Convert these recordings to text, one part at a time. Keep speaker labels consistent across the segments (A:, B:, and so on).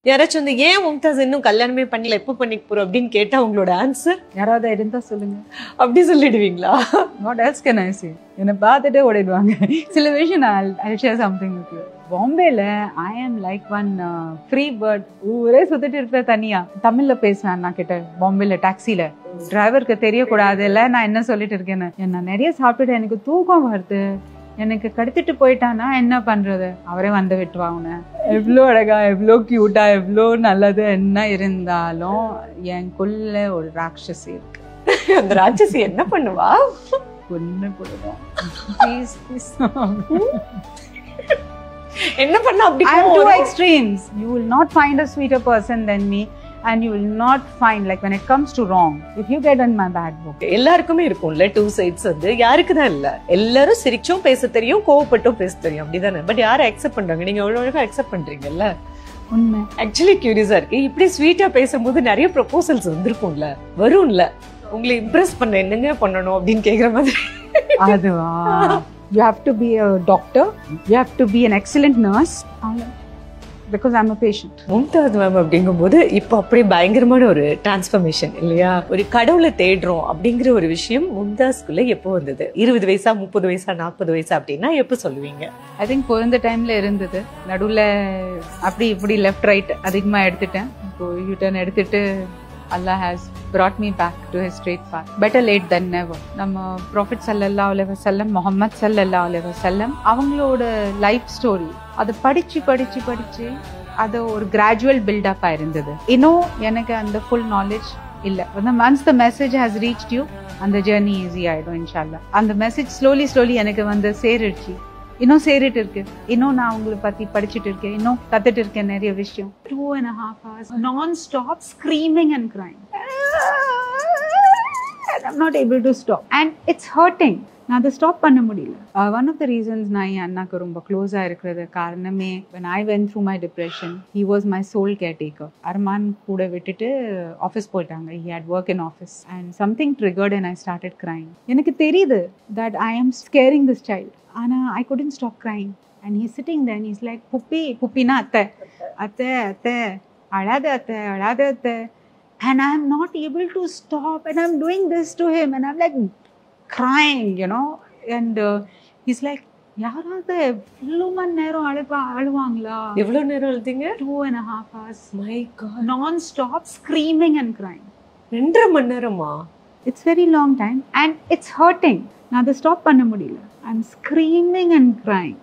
A: யாராச்சும் வந்து ஏன் மும்தாஸ் இன்னும் கல்யாணமே பண்ணல, எப்போ பண்ணிக்க போறோம் அப்படின்னு கேட்டா உங்களோட ஆன்சர்?
B: யாராவது இருந்தா சொல்லுங்க
A: அப்படி சொல்லிடுவீங்களா?
B: What else can I say? என்னை பார்த்துட்டே ஓடிடுவாங்க. சில விஷயம் I'll share something with you. பாம்பேல I am like one free bird. ஊரே சுத்திட்டு இருப்பேன் தனியா. தமிழ்ல பேசுவேன் அண்ணா கிட்ட பாம்பேல டாக்ஸில. டிரைவருக்கு தெரியக்கூடாது இல்ல நான் என்ன சொல்லிட்டு இருக்கேன்னு. நான் நிறைய சாப்பிட்டுட்டு எனக்கு தூக்கம் வருது, எனக்கு கடத்திட்டு போயிட்டானா என்ன பண்றது, அவரே வந்து விட்டுவாங்க. எவ்வளோ அழகா எவ்வளோ கியூட்டா எவ்வளோ நல்லது என்ன இருந்தாலும் எனக்குள்ள ஒரு ராட்சசி இருக்கு.
A: அந்த ராட்சசி என்ன பண்ணுவா?
B: ஒண்ணு போடுவோம்.
A: என்ன பண்ணா அப்படி?
B: I am two extremes. You will not find a sweeter person than me. And you will not find, like when it comes to wrong, if you get in my bad book.
A: எல்லாருக்குமே இருக்கும்ல two sides. வந்து யாருக்கு தான் இல்ல, எல்லாரும் சிரிச்சும் பேச தெரியும், கோவப்பட்டும் பேச தெரியும், அப்படிதானே? பட் யாரும் அக்செப்ட் பண்றாங்க? நீங்க அவ்வளவு அழகா அக்செப்ட் பண்றீங்கல்ல.
B: உண்மை.
A: ஆக்சுவலி கியூரியஸா இருக்கு, இப்படி ஸ்வீட்டா பேசும்போது நிறைய ப்ரொபோசல்ஸ் வந்திருக்கும்ல, வரும்ல, உங்களை இம்ப்ரெஸ் பண்ண என்னங்க பண்ணணும் அப்படின்னு கேக்குற மாதிரி.
B: அதுவா? You have to be a doctor, you have to be an excellent nurse. Because I'm a patient.
A: Mumtaz ma'am அப்படிங்கும்போது இப்போ அப்படியே பயங்கரமான ஒரு டிரான்ஸ்ஃபர்மேஷன் இல்லையா? ஒரு கடவுளை தேடுறோம் அப்படிங்கிற ஒரு விஷயம் மும்தாஸ்க்குள்ள எப்போ வந்தது? 20 வயசா 30 வயசா 40 வயசா அப்படின்னா எப்போ சொல்லுவீங்க?
B: ஐ திங்க் பிறந்த டைம்ல இருந்தது. நடுவில் அப்படி இப்படி லெஃப்ட் ரைட் அதிகமாக எடுத்துட்டேன். இப்போ யூட்டர்ன் எடுத்துட்டு Allah has brought me back to his straight path. Better late than never. நம்ம Prophet sallallahu alaihi wasallam, Muhammad sallallahu alaihi wasallam அவங்களோட லைஃப் ஸ்டோரி அதை படிச்சு அது ஒரு கிராஜுவல் பில்டப் ஆயிருந்தது. இன்னும் எனக்கு அந்த ஃபுல் நாலேஜ் இல்லை. once the message has reached you, அந்த ஜர்னி ஈஸி ஆயிடும் இன்ஷால்லா. அந்த மெசேஜ் ஸ்லோலி எனக்கு வந்து சேரிடுச்சு, இன்னும் சேரிட்டு இருக்கு. இன்னும் நான் உங்களை பத்தி படிச்சுட்டு இருக்கேன், இன்னும் கத்துட்டு இருக்கேன் நிறைய விஷயம். 2.5 hours non-stop screaming and crying. I'm not able to stop and it's hurting. நான் அதை ஸ்டாப் பண்ண முடியல. ஒன் ஆஃப் த ரீசன்ஸ் நான் என் அண்ணாக்கு ரொம்ப க்ளோஸாக இருக்கிறது காரணமே, when I went through my depression, he was my sole caretaker. Arman கூட விட்டுட்டு ஆஃபீஸ் போயிட்டாங்க. He had work in office and something triggered and I started crying. எனக்கு தெரியுது that I am scaring this child. ஆனா I couldn't stop crying and he's sitting there and he's like, புப்பினா அத்தை அழாத அத்தை and I am not able to stop and I'm doing this to him and I'm like crying, you know, and he's like, யாராவது எவ்வளோ மணி நேரம் அழுவாங்களா?
A: எவ்வளோ நேரம் அழுதீங்க?
B: 2.5 hours.
A: My God.
B: Non-stop screaming and crying.
A: 2.5 மணி நேரமா?
B: It's very long time and it's hurting. நான் அதை stop பண்ண முடியல. I'm screaming and crying.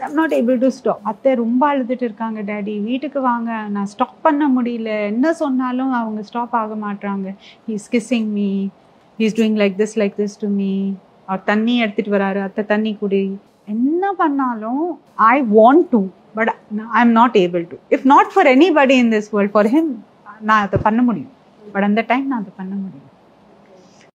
B: I'm not able to stop. அத்தை ரொம்ப அழுதுட்டு இருக்காங்க, டாடி வீட்டுக்கு வாங்க, நான் ஸ்டாப் பண்ண முடியல, என்ன சொன்னாலும் அவங்க ஸ்டாப் ஆக மாட்டாங்க. He's kissing me, he's doing like this to me. அவர் தண்ணி எடுத்துட்டு வராரு, அத்தை தண்ணி குடி, என்ன பண்ணாலும் I want to but I'm not able to. If not for anybody in this world, for him நான் அதை பண்ண முடியும், பட் அந்த டைம் நான் அதை பண்ண முடியும்.